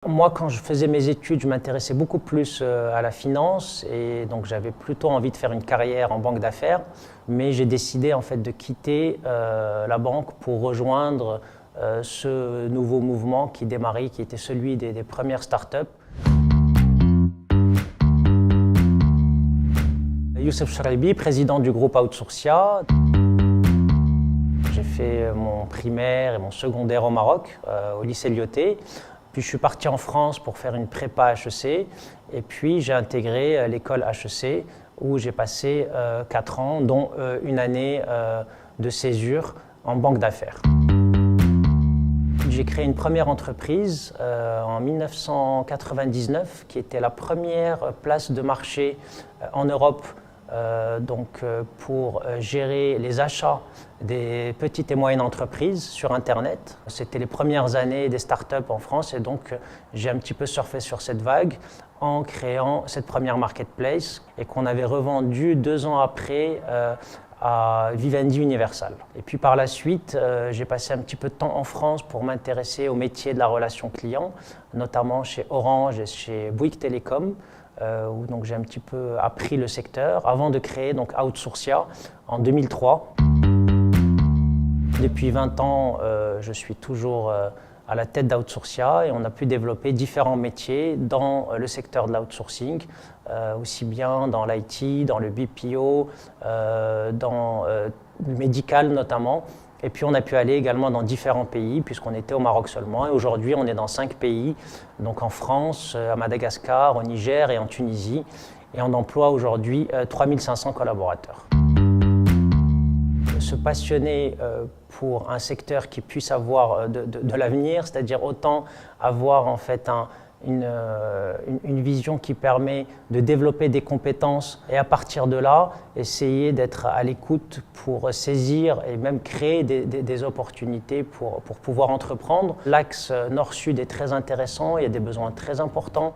Moi, quand je faisais mes études, je m'intéressais beaucoup plus à la finance et donc j'avais plutôt envie de faire une carrière en banque d'affaires. Mais j'ai décidé en fait de quitter la banque pour rejoindre ce nouveau mouvement qui démarrait, qui était celui des premières startups. Youssef Charaibi, président du groupe Outsourcia. J'ai fait mon primaire et mon secondaire au Maroc, au lycée Lyautey. Puis je suis parti en France pour faire une prépa HEC et puis j'ai intégré l'école HEC où j'ai passé 4 ans, dont une année de césure en banque d'affaires. J'ai créé une première entreprise en 1999 qui était la première place de marché en Europe pour gérer les achats des petites et moyennes entreprises sur Internet. C'était les premières années des startups en France et donc j'ai un petit peu surfé sur cette vague en créant cette première marketplace et qu'on avait revendue 2 ans après à Vivendi Universal. Et puis par la suite, j'ai passé un petit peu de temps en France pour m'intéresser au métier de la relation client, notamment chez Orange et chez Bouygues Télécom, où donc j'ai un petit peu appris le secteur avant de créer donc Outsourcia en 2003. Depuis 20 ans, je suis toujours à la tête d'Outsourcia et on a pu développer différents métiers dans le secteur de l'outsourcing, aussi bien dans l'IT, dans le BPO, dans le médical notamment. Et puis on a pu aller également dans différents pays puisqu'on était au Maroc seulement. Et aujourd'hui, on est dans 5 pays, donc en France, à Madagascar, au Niger et en Tunisie. Et on emploie aujourd'hui 3500 collaborateurs. Se passionner pour un secteur qui puisse avoir de l'avenir, c'est-à-dire autant avoir en fait une vision qui permet de développer des compétences et à partir de là, essayer d'être à l'écoute pour saisir et même créer des opportunités pour pouvoir entreprendre. L'axe nord-sud est très intéressant, il y a des besoins très importants.